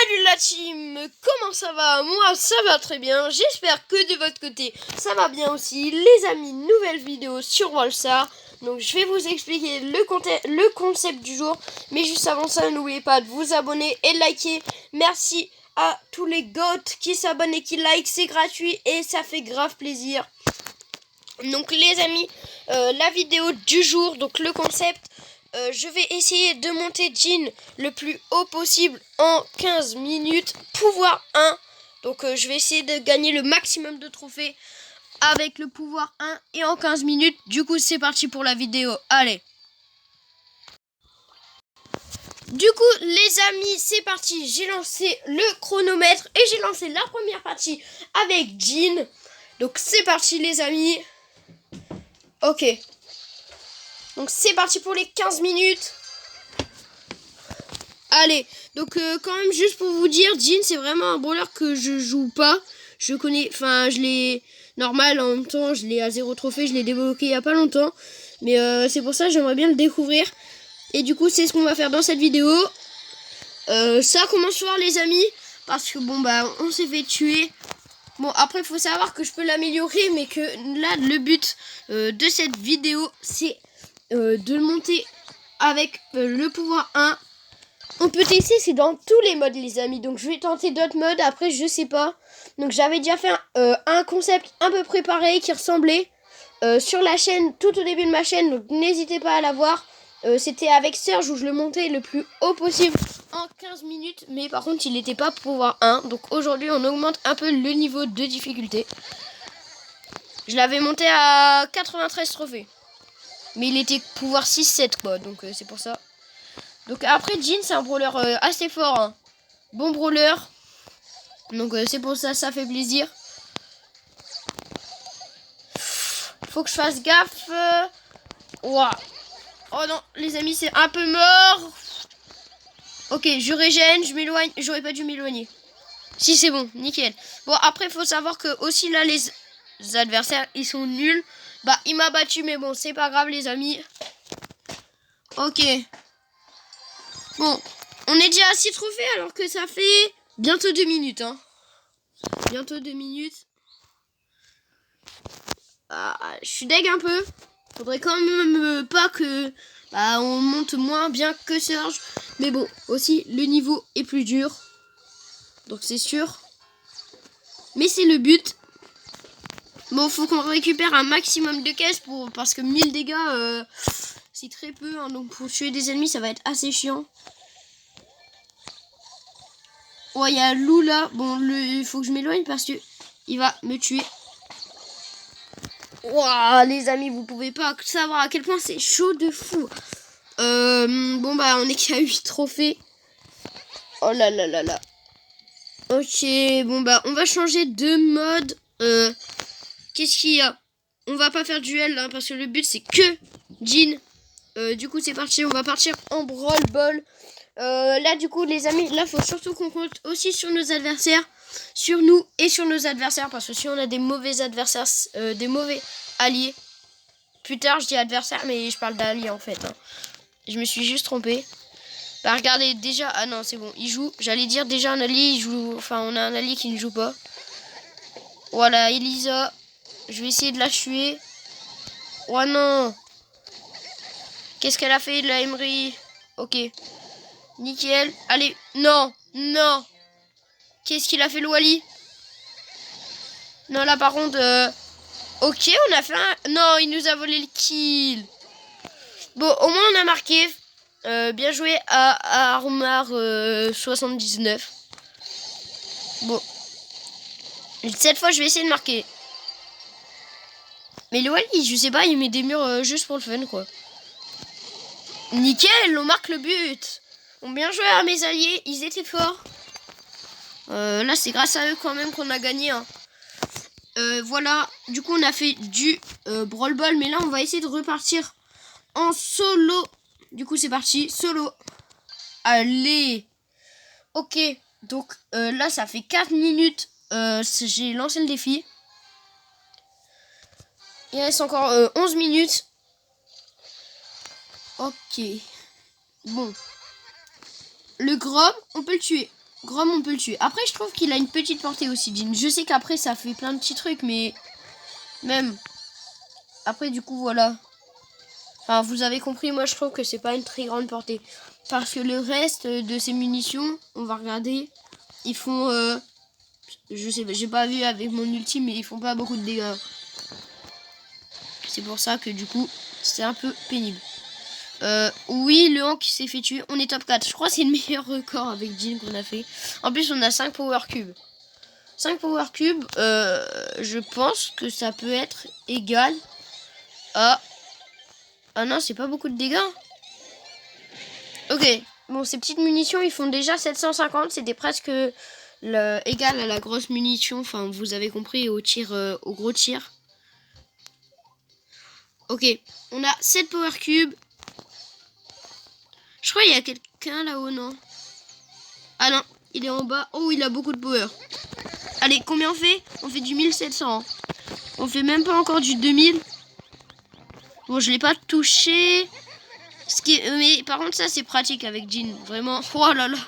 Salut la team, comment ça va? Moi ça va très bien, j'espère que de votre côté ça va bien aussi. Les amis, nouvelle vidéo sur Wallstar. Donc je vais vous expliquer le concept du jour. Mais juste avant ça, n'oubliez pas de vous abonner et de liker. Merci à tous les goths qui s'abonnent et qui like, c'est gratuit et ça fait grave plaisir. Donc les amis, la vidéo du jour, donc le concept, je vais essayer de monter Jean le plus haut possible en 15 minutes, pouvoir 1. Donc je vais essayer de gagner le maximum de trophées avec le pouvoir 1 et en 15 minutes. Du coup c'est parti pour la vidéo, allez. Du coup les amis, c'est parti, j'ai lancé le chronomètre et j'ai lancé la première partie avec Jean. Donc c'est parti les amis. Ok. Donc c'est parti pour les 15 minutes. Allez, donc quand même juste pour vous dire, Jean c'est vraiment un brawler que je joue pas. Je connais, enfin je l'ai normal en même temps, je l'ai à 0 trophée, je l'ai débloqué il y a pas longtemps. Mais c'est pour ça que j'aimerais bien le découvrir. Et du coup c'est ce qu'on va faire dans cette vidéo. Ça commence fort les amis, parce que bon bah on s'est fait tuer. Bon après il faut savoir que je peux l'améliorer, mais que là le but de cette vidéo c'est de le monter avec le pouvoir 1. On peut tester, c'est dans tous les modes les amis. Donc je vais tenter d'autres modes, après je sais pas. Donc j'avais déjà fait un concept un peu préparé qui ressemblait sur la chaîne, tout au début de ma chaîne. Donc n'hésitez pas à la voir. C'était avec Serge où je le montais le plus haut possible en 15 minutes. Mais par contre il n'était pas pouvoir 1. Donc aujourd'hui on augmente un peu le niveau de difficulté. Je l'avais monté à 93 trophées. Mais il était pouvoir 6-7 quoi, donc c'est pour ça. Donc après Jean c'est un brawler assez fort, hein. Bon brawler. Donc c'est pour ça, ça fait plaisir. Faut que je fasse gaffe. Ouah. Oh non les amis, c'est un peu mort. Ok, je régène, je m'éloigne. J'aurais pas dû m'éloigner. Si c'est bon, nickel. Bon après faut savoir que aussi là les adversaires ils sont nuls. Bah il m'a battu mais bon c'est pas grave les amis. Ok. Bon, on est déjà à 6 trophées alors que ça fait bientôt 2 minutes. Hein. Bientôt 2 minutes. Ah, je suis deg un peu. Faudrait quand même pas que on monte moins bien que Serge. Mais bon, aussi le niveau est plus dur. Donc c'est sûr. Mais c'est le but. Bon, faut qu'on récupère un maximum de caisses parce que 1000 dégâts, c'est très peu. Hein, donc pour tuer des ennemis, ça va être assez chiant. Ouais, il y a Lou là. Bon, il faut que je m'éloigne parce que il va me tuer. Ouah, les amis, vous pouvez pas savoir à quel point c'est chaud de fou. Bon, bah, on est qu'à 8 trophées. Oh là là là là. Ok, bon, bah, on va changer de mode. Qu'est-ce qu'il y a? On va pas faire duel là, parce que le but c'est que Jean. Du coup, c'est parti. On va partir en Brawl Ball. Là du coup les amis, là faut surtout qu'on compte aussi sur nos adversaires, sur nous et sur nos adversaires, parce que si on a des mauvais adversaires, des mauvais alliés, plus tard je dis adversaire mais je parle d'alliés en fait, hein. Je me suis juste trompé. Bah regardez déjà, ah non c'est bon, il joue, j'allais dire déjà un allié, il joue, enfin on a un allié qui ne joue pas. Voilà Elisa, je vais essayer de la tuer. Oh non, qu'est-ce qu'elle a fait de la Emery? Ok. Nickel. Allez. Non. Non. Qu'est-ce qu'il a fait le Wally? Non, là, par contre... Ok, on a fait un... Non, il nous a volé le kill. Bon, au moins, on a marqué. Bien joué à Armar 79. Bon. Cette fois, je vais essayer de marquer. Mais le Wally, je sais pas, il met des murs juste pour le fun, quoi. Nickel, on marque le but. Bon, bien joué à mes alliés, ils étaient forts. Là, c'est grâce à eux quand même qu'on a gagné. Hein. Voilà, du coup, on a fait du Brawl Ball. Mais là, on va essayer de repartir en solo. Du coup, c'est parti, solo. Allez. Ok, donc là, ça fait 4 minutes. J'ai lancé le défi. Il reste encore 11 minutes. Ok. Bon. Le Grom, on peut le tuer. Grom, on peut le tuer. Après, je trouve qu'il a une petite portée aussi, Jean. Je sais qu'après, ça fait plein de petits trucs, mais même. Après, du coup, voilà. Enfin, vous avez compris, moi, je trouve que c'est pas une très grande portée. Parce que le reste de ces munitions, on va regarder, ils font... je sais pas, j'ai pas vu avec mon ulti, mais ils font pas beaucoup de dégâts. C'est pour ça que, du coup, c'est un peu pénible. Oui, le Hank s'est fait tuer. On est top 4. Je crois que c'est le meilleur record avec Jean qu'on a fait. En plus, on a 5 power cubes. 5 power cubes, je pense que ça peut être égal à... Ah non, c'est pas beaucoup de dégâts. Ok. Bon, ces petites munitions, ils font déjà 750. C'était presque égal à la grosse munition. Enfin, vous avez compris, au tir, au gros tir. Ok. On a 7 power cubes. Je crois qu'il y a quelqu'un là-haut, non? Ah non, il est en bas. Oh, il a beaucoup de power. Allez, combien on fait? On fait du 1700. Hein. On fait même pas encore du 2000. Bon, je l'ai pas touché. Mais par contre, ça, c'est pratique avec Jean. Vraiment. Oh là là.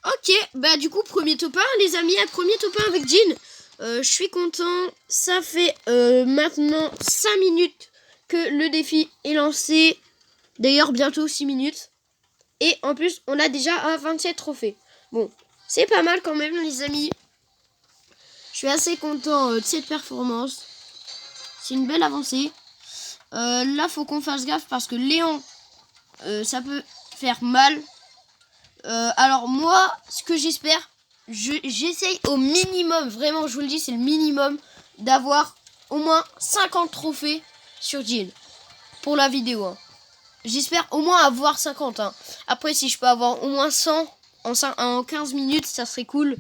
Ok, bah du coup, premier top 1, les amis. Un premier top 1 avec Jean. Je suis content. Ça fait maintenant 5 minutes que le défi est lancé. D'ailleurs, bientôt 6 minutes. Et en plus, on a déjà un 27 trophées. Bon, c'est pas mal quand même, les amis. Je suis assez content de cette performance. C'est une belle avancée. Là, faut qu'on fasse gaffe parce que Léon, ça peut faire mal. Alors moi, ce que j'espère, j'essaye au minimum, vraiment, je vous le dis, c'est le minimum, d'avoir au moins 50 trophées sur Jean pour la vidéo. Hein. J'espère au moins avoir 50. Hein. Après, si je peux avoir au moins 100 en 15 minutes, ça serait cool.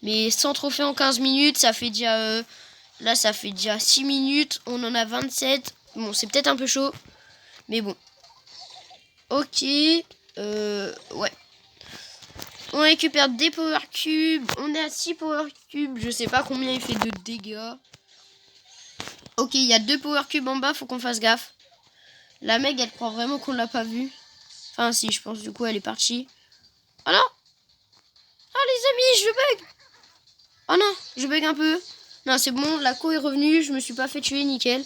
Mais 100 trophées en 15 minutes, ça fait déjà... là, ça fait déjà 6 minutes. On en a 27. Bon, c'est peut-être un peu chaud. Mais bon. Ok. Ouais. On récupère des power cubes. On est à 6 power cubes. Je sais pas combien il fait de dégâts. Ok, il y a 2 power cubes en bas. Faut qu'on fasse gaffe. La Meg, elle croit vraiment qu'on l'a pas vue. Enfin, si, je pense. Du coup, elle est partie. Oh non. Oh, les amis, je bug. Oh non, je bug un peu. Non, c'est bon, la co est revenue. Je me suis pas fait tuer, nickel.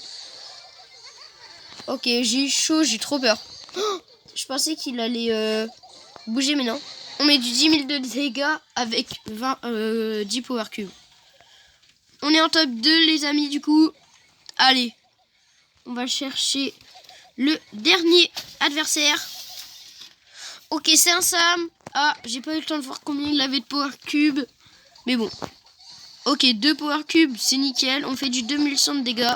Ok, j'ai eu chaud, j'ai trop peur. Oh, je pensais qu'il allait bouger, mais non. On met du 10 000 de dégâts avec 10 power cubes. On est en top 2, les amis, du coup. Allez, on va chercher le dernier adversaire. Ok, c'est un Sam. Ah, j'ai pas eu le temps de voir combien il avait de power cubes. Mais bon. Ok, 2 power cubes, c'est nickel. On fait du 2100 de dégâts.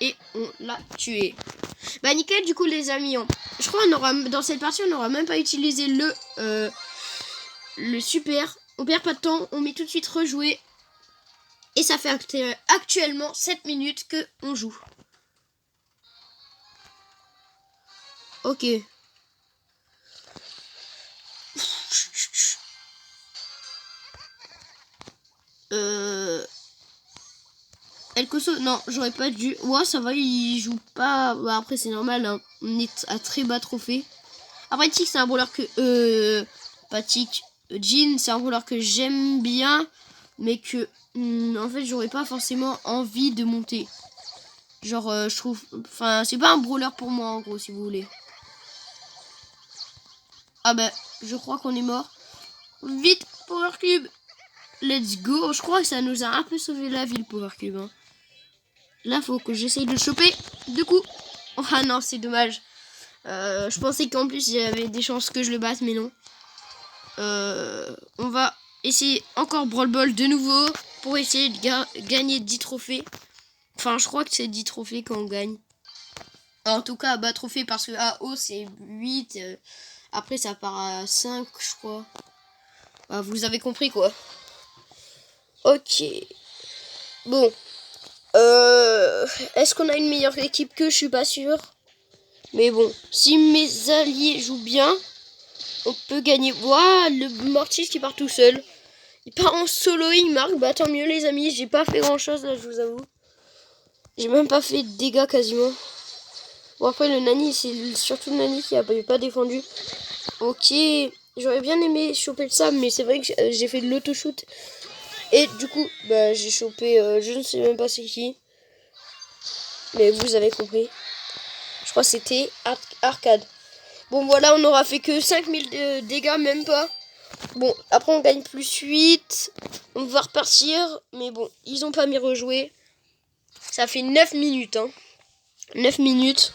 Et on l'a tué. Bah nickel, du coup, les amis. Je crois qu'on aura, dans cette partie, on n'aura même pas utilisé le super. On perd pas de temps. On met tout de suite rejouer. Et ça fait actuellement 7 minutes que on joue. Ok. El Coso, non, j'aurais pas dû. Ouais, ça va, il joue pas. Bah, après, c'est normal, hein. On est à très bas trophée. Après, Tic, c'est un brawler que. Pas Tic. Jean, c'est un brawler que j'aime bien. Mais que. En fait, j'aurais pas forcément envie de monter. Genre, je trouve. Enfin, c'est pas un brawler pour moi, en gros, si vous voulez. Ah, bah, je crois qu'on est mort. Vite, Power Cube. Let's go. Je crois que ça nous a un peu sauvé la vie, le Power Cube. Hein. Là, faut que j'essaye de le choper. Du coup. Oh, ah non, c'est dommage. Je pensais qu'en plus, il y avait des chances que je le batte, mais non. On va essayer encore Brawl Ball de nouveau. Pour essayer de gagner 10 trophées. Enfin, je crois que c'est 10 trophées quand on gagne. En tout cas, bas trophée parce que à haut, c'est 8. Après, ça part à 5, je crois. Bah, vous avez compris, quoi. Ok. Bon. Est-ce qu'on a une meilleure équipe que je suis pas sûr. Mais bon, si mes alliés jouent bien, on peut gagner. Waouh, le Mortis qui part tout seul. Il part en solo, il marque. Bah tant mieux les amis, j'ai pas fait grand chose là, je vous avoue. J'ai même pas fait de dégâts quasiment. Bon après le Nani, c'est surtout le Nani qui a pas défendu. Ok, J'aurais bien aimé choper le sable, mais c'est vrai que j'ai fait de l'autoshoot. Et du coup, bah, j'ai chopé, je ne sais même pas c'est qui. Mais vous avez compris. Je crois que c'était Arcade. Bon, voilà, on aura fait que 5000 dégâts, même pas. Bon, après on gagne plus 8. On va repartir. Mais bon, ils ont pas mis rejouer. Ça fait 9 minutes, hein. 9 minutes.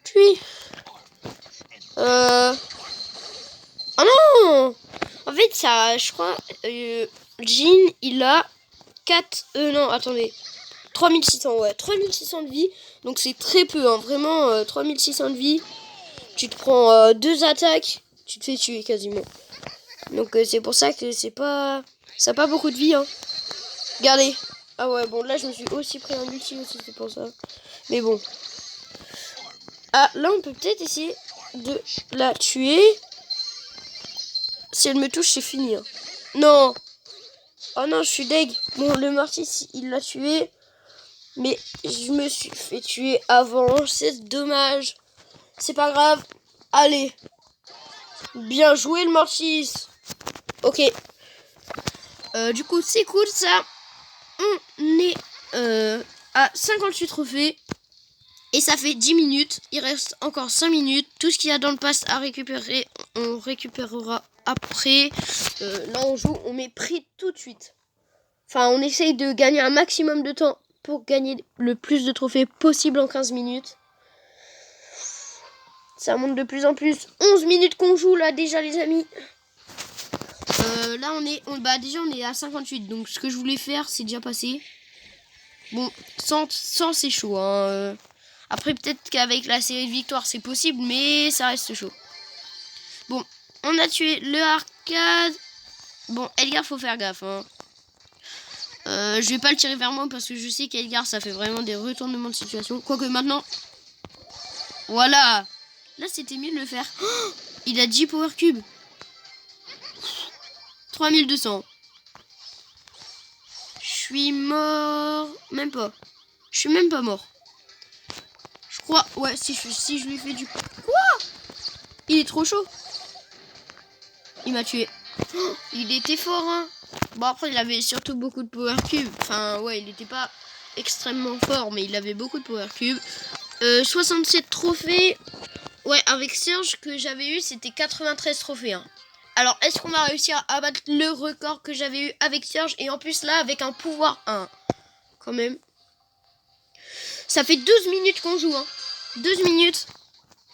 Puis... Oh non! En fait, ça, je crois... Jean, il a 4... non, attendez. 3600, ouais. 3600 de vie. Donc c'est très peu, hein. Vraiment, 3600 de vie. Tu te prends 2 attaques. Tu te fais tuer quasiment. Donc c'est pour ça que c'est pas... Ça n'a pas beaucoup de vie, hein. Regardez. Ah ouais, bon, là, je me suis aussi pris un ulti aussi, c'est pour ça. Mais bon. Ah, là, on peut peut-être essayer de la tuer. Si elle me touche, c'est fini. Hein. Non. Oh non, je suis deg. Bon, le Mortis, il l'a tué. Mais je me suis fait tuer avant. C'est dommage. C'est pas grave. Allez. Bien joué, le Mortis. Ok. Du coup, c'est cool, ça. On est à 58 trophées. Et ça fait 10 minutes. Il reste encore 5 minutes. Tout ce qu'il y a dans le pass à récupérer, on récupérera après. Là, on joue, on met prix tout de suite. Enfin, on essaye de gagner un maximum de temps pour gagner le plus de trophées possible en 15 minutes. Ça monte de plus en plus. 11 minutes qu'on joue là déjà, les amis. Là, déjà, on est à 58. Donc, ce que je voulais faire, c'est déjà passé. Bon, sans c'est chaud. Hein. Après, peut-être qu'avec la série de victoires, c'est possible, mais ça reste chaud. Bon, on a tué le Arcade. Bon, Edgar, faut faire gaffe. Hein. Je vais pas le tirer vers moi parce que je sais qu'Edgar, ça fait vraiment des retournements de situation. Quoique maintenant... Voilà. Là, c'était mieux de le faire. Oh, il a 10 Power Cube. 3200. Je suis mort. Même pas. Je suis même pas mort. Je crois... Ouais, si je lui fais du... Quoi? Il est trop chaud. Il m'a tué. Oh, il était fort, hein. Bon, après, il avait surtout beaucoup de Power Cube. Enfin, ouais, il n'était pas extrêmement fort, mais il avait beaucoup de Power Cube. 67 trophées. Ouais, avec Surge que j'avais eu, c'était 93 trophées. Hein. Alors, est-ce qu'on va réussir à battre le record que j'avais eu avec Surge? Et en plus, là, avec un pouvoir 1. Quand même. Ça fait 12 minutes qu'on joue. Hein. 12 minutes.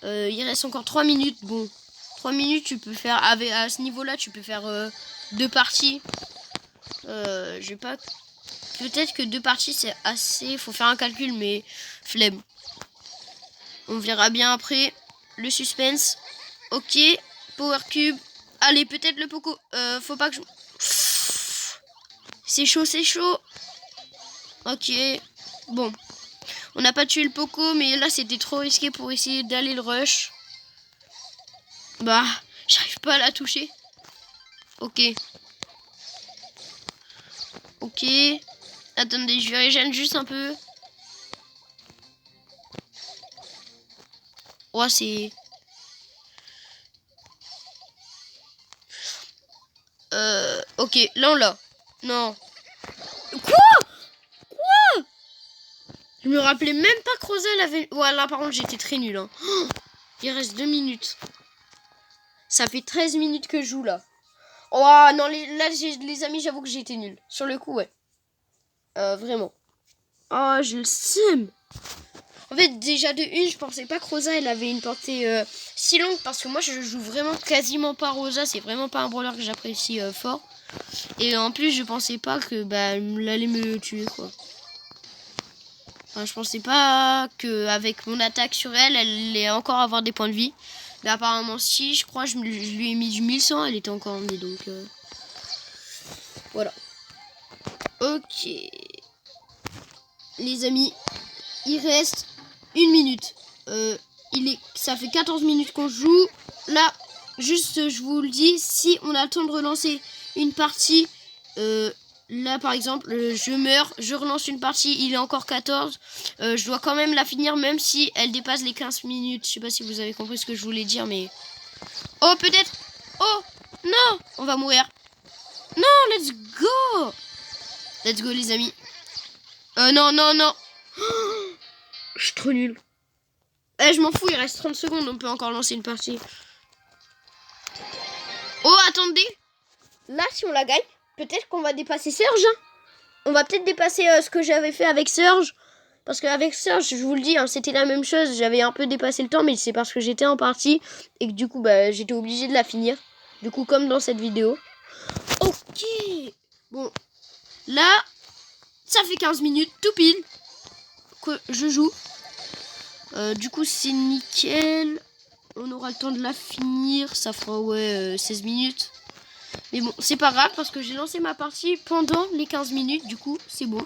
Il reste encore 3 minutes. Bon, 3 minutes, tu peux faire... à ce niveau-là, tu peux faire 2 parties. Je vais pas... Peut-être que 2 parties, c'est assez... Faut faire un calcul, mais flemme. On verra bien après. Le suspense. Ok. Power Cube. Allez, peut-être le Poco. Faut pas que je... C'est chaud, c'est chaud. Ok. Bon. On n'a pas tué le Poco, mais là, c'était trop risqué pour essayer d'aller le rush. Bah, j'arrive pas à la toucher. Ok. Ok. Attendez, je vais régénérer juste un peu. Oh, c'est... Ok, là on l'a. Non. Quoi? Je me rappelais même pas que Roselle avait... Voilà, par contre, j'étais très nul. Hein. Oh, il reste 2 minutes. Ça fait 13 minutes que je joue, là. Oh, non, là, les amis, j'avoue que j'ai été nul. Sur le coup, ouais. Vraiment. Oh, je le sème. En fait, déjà de une, je pensais pas que Rosa, elle avait une portée si longue. Parce que moi, je joue vraiment quasiment pas Rosa. C'est vraiment pas un brawler que j'apprécie fort. Et en plus, je pensais pas que elle allait me tuer, quoi. Enfin, je pensais pas qu'avec mon attaque sur elle, elle allait encore avoir des points de vie. Mais apparemment, si, je crois, je lui ai mis du 1100, elle était encore en vie, donc... Voilà. Ok. Les amis, il reste 1 minute. Ça fait 14 minutes qu'on joue. Là, juste, je vous le dis, si on a le temps de relancer une partie... là par exemple, je meurs, je relance une partie, il est encore 14. Je dois quand même la finir même si elle dépasse les 15 minutes. Je sais pas si vous avez compris ce que je voulais dire, mais... Oh, peut-être. Oh, non, on va mourir. Non, let's go. Let's go, les amis. Non, non, non. Oh, je suis trop nul. Je m'en fous, il reste 30 secondes, on peut encore lancer une partie. Oh, attendez. Là, si on la gagne, peut-être qu'on va dépasser Surge. Hein. On va peut-être dépasser ce que j'avais fait avec Surge. Parce qu'avec Surge, je vous le dis, hein, c'était la même chose. J'avais un peu dépassé le temps, mais c'est parce que j'étais en partie. Et que du coup, bah, j'étais obligée de la finir. Du coup, comme dans cette vidéo. Ok. Bon. Là, ça fait 15 minutes, tout pile, que je joue. Du coup, c'est nickel. On aura le temps de la finir. Ça fera, ouais, 16 minutes. Mais bon, c'est pas grave parce que j'ai lancé ma partie pendant les 15 minutes. Du coup, c'est bon.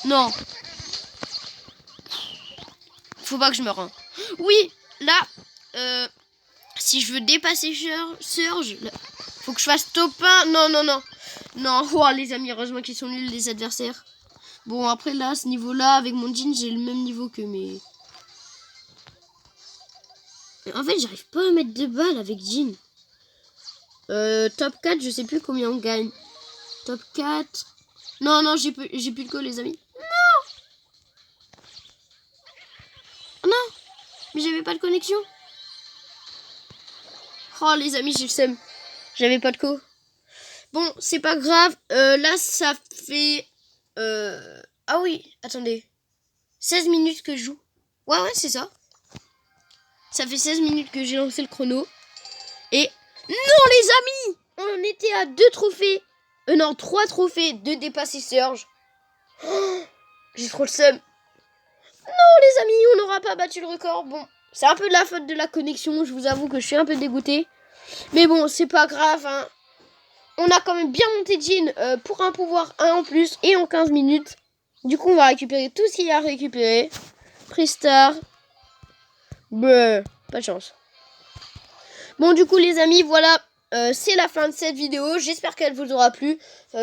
Non. Faut pas que je meure. Hein. Oui, là, si je veux dépasser Surge, faut que je fasse top 1. Non, non, non. Non, oh, les amis, heureusement qu'ils sont nuls, les adversaires. Bon, après, là, à ce niveau-là, avec mon jean, j'ai le même niveau que mes... En fait, j'arrive pas à mettre de balles avec jean. Top 4, je sais plus combien on gagne. Top 4. Non, non, j'ai plus de go, les amis. Non. Non. Mais j'avais pas de connexion. Oh, les amis, j'ai le seum. J'avais pas de co. Bon, c'est pas grave. Là, ça fait... Ah oui, attendez. 16 minutes que je joue. Ouais, c'est ça. Ça fait 16 minutes que j'ai lancé le chrono. Et... Non, les amis, on était à 2 trophées. Non, 3 trophées de dépasser Surge. Oh, j'ai trop le seum. Non, les amis, on n'aura pas battu le record. Bon, c'est un peu de la faute de la connexion. Je vous avoue que je suis un peu dégoûtée. Mais bon, c'est pas grave. Hein. On a quand même bien monté Jean pour un pouvoir 1 en plus et en 15 minutes. Du coup, on va récupérer tout ce qu'il y a à récupérer. Prestar. Pas de chance. Bon, du coup, les amis, voilà. C'est la fin de cette vidéo. J'espère qu'elle vous aura plu.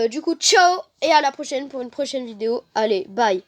Du coup, ciao et à la prochaine pour une prochaine vidéo. Allez, bye.